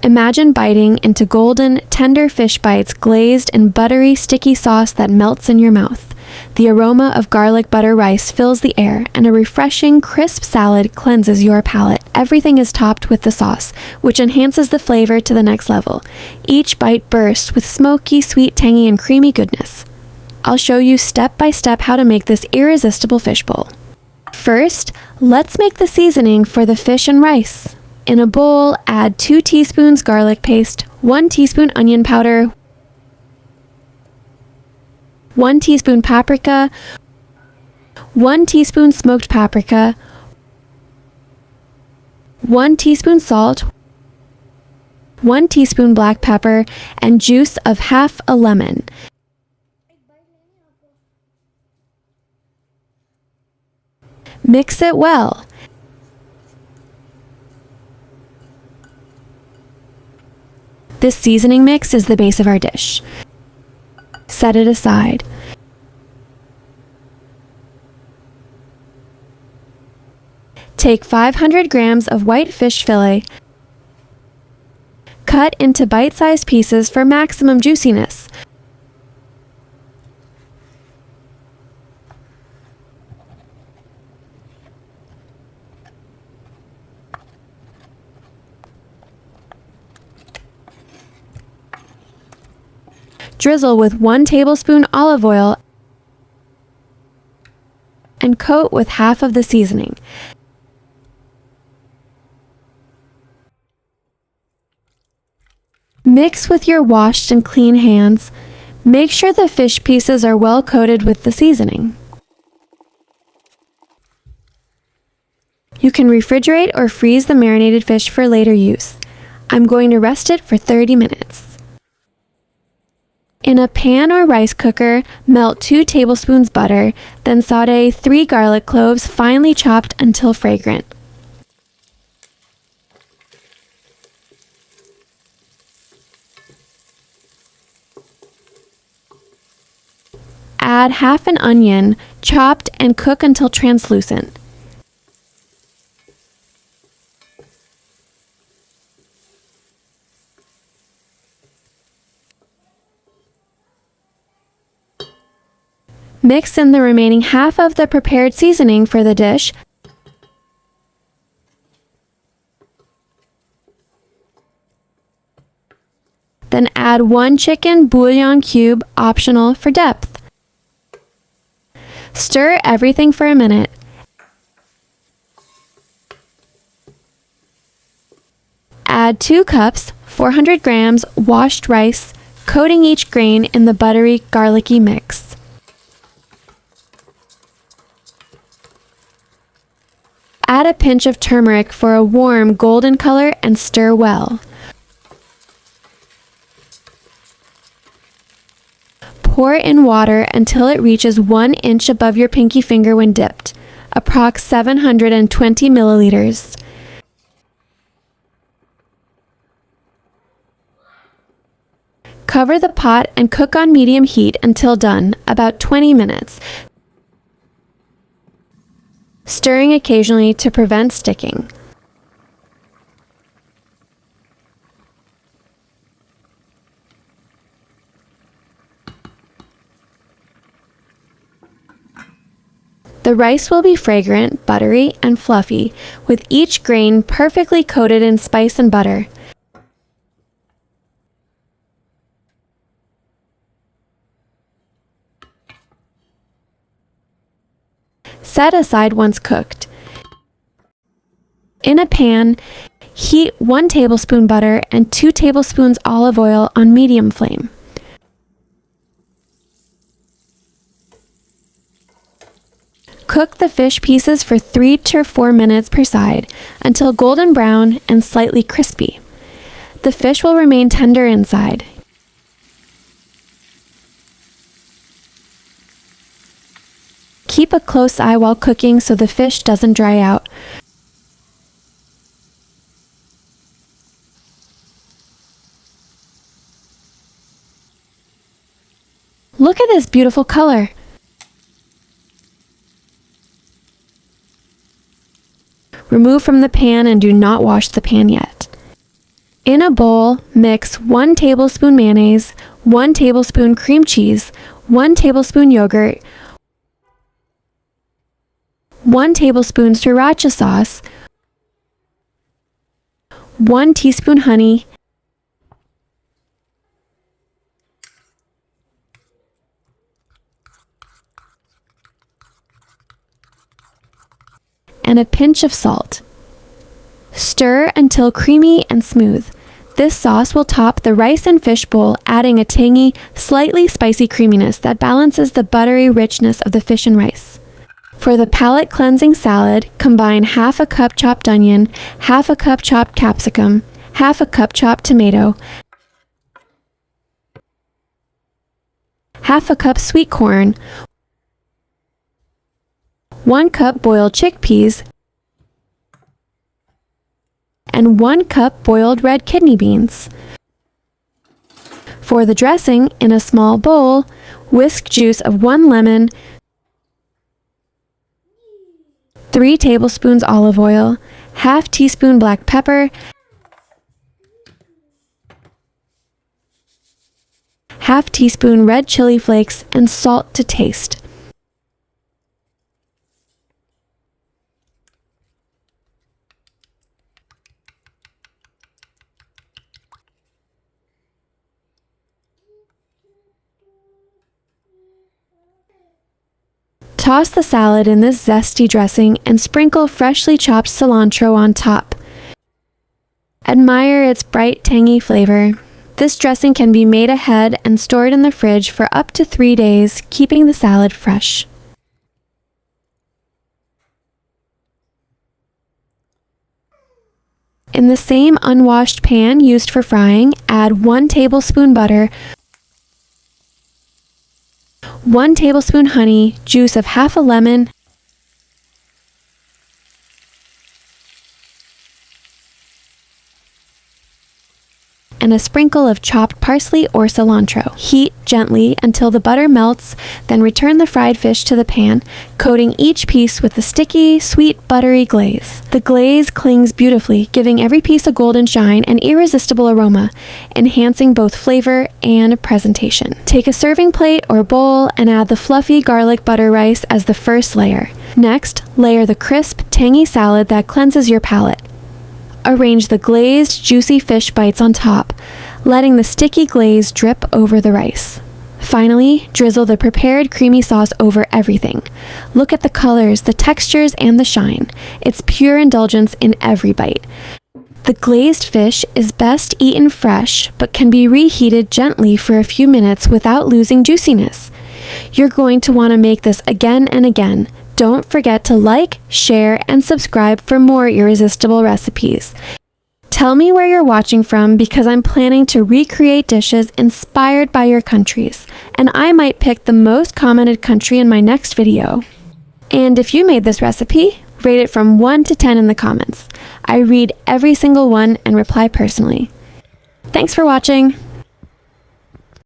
Imagine biting into golden, tender fish bites glazed in buttery, sticky sauce that melts in your mouth. The aroma of garlic butter rice fills the air, and a refreshing, crisp salad cleanses your palate. Everything is topped with the sauce, which enhances the flavor to the next level. Each bite bursts with smoky, sweet, tangy, and creamy goodness. I'll show you step by step how to make this irresistible fish bowl. First, let's make the seasoning for the fish and rice. In a bowl, add 2 teaspoons garlic paste, 1 teaspoon onion powder, 1 teaspoon paprika, 1 teaspoon smoked paprika, 1 teaspoon salt, 1 teaspoon black pepper, and juice of half a lemon. Mix it well. This seasoning mix is the base of our dish. Set it aside. Take 500 grams of white fish fillet. Cut into bite-sized pieces for maximum juiciness. Drizzle with 1 tablespoon olive oil and coat with half of the seasoning. Mix with your washed and clean hands. Make sure the fish pieces are well coated with the seasoning. You can refrigerate or freeze the marinated fish for later use. I'm going to rest it for 30 minutes. In a pan or rice cooker, melt 2 tablespoons butter, then saute 3 garlic cloves finely chopped until fragrant. Add half an onion, chopped, and cook until translucent. Mix in the remaining half of the prepared seasoning for the dish. Then add 1 chicken bouillon cube, optional for depth. Stir everything for a minute. Add 2 cups, 400 grams washed rice, coating each grain in the buttery, garlicky mix. Add a pinch of turmeric for a warm golden color and stir well. Pour in water until it reaches 1 inch above your pinky finger when dipped, approx 720 milliliters. Cover the pot and cook on medium heat until done, about 20 minutes. Stirring occasionally to prevent sticking. The rice will be fragrant, buttery, and fluffy, with each grain perfectly coated in spice and butter. Set aside once cooked. In a pan, heat 1 tablespoon butter and 2 tablespoons olive oil on medium flame. Cook the fish pieces for 3 to 4 minutes per side until golden brown and slightly crispy. The fish will remain tender inside. Keep a close eye while cooking so the fish doesn't dry out. Look at this beautiful color. Remove from the pan and do not wash the pan yet. In a bowl, mix 1 tablespoon mayonnaise, 1 tablespoon cream cheese, 1 tablespoon yogurt, 1 tablespoon sriracha sauce, 1 teaspoon honey, and a pinch of salt. Stir until creamy and smooth. This sauce will top the rice and fish bowl, adding a tangy, slightly spicy creaminess that balances the buttery richness of the fish and rice. For the palate cleansing salad, combine half a cup chopped onion, half a cup chopped capsicum, half a cup chopped tomato, half a cup sweet corn, 1 cup boiled chickpeas, and 1 cup boiled red kidney beans. For the dressing, in a small bowl, whisk juice of 1 lemon, 3 tablespoons olive oil, half teaspoon black pepper, half teaspoon red chili flakes, and salt to taste. Toss the salad in this zesty dressing and sprinkle freshly chopped cilantro on top. Admire its bright, tangy flavor. This dressing can be made ahead and stored in the fridge for up to 3 days, keeping the salad fresh. In the same unwashed pan used for frying, add 1 tablespoon butter, 1 tablespoon honey, juice of half a lemon, and a sprinkle of chopped parsley or cilantro. Heat gently until the butter melts, then return the fried fish to the pan, coating each piece with a sticky, sweet, buttery glaze. The glaze clings beautifully, giving every piece a golden shine and irresistible aroma, enhancing both flavor and presentation. Take a serving plate or bowl and add the fluffy garlic butter rice as the first layer. Next, layer the crisp, tangy salad that cleanses your palate. Arrange the glazed, juicy fish bites on top, letting the sticky glaze drip over the rice. Finally, drizzle the prepared creamy sauce over everything. Look at the colors, the textures, and the shine. It's pure indulgence in every bite. The glazed fish is best eaten fresh, but can be reheated gently for a few minutes without losing juiciness. You're going to want to make this again and again. Don't forget to like, share, and subscribe for more irresistible recipes. Tell me where you're watching from because I'm planning to recreate dishes inspired by your countries, and I might pick the most commented country in my next video. And if you made this recipe, rate it from 1 to 10 in the comments. I read every single one and reply personally. Thanks for watching!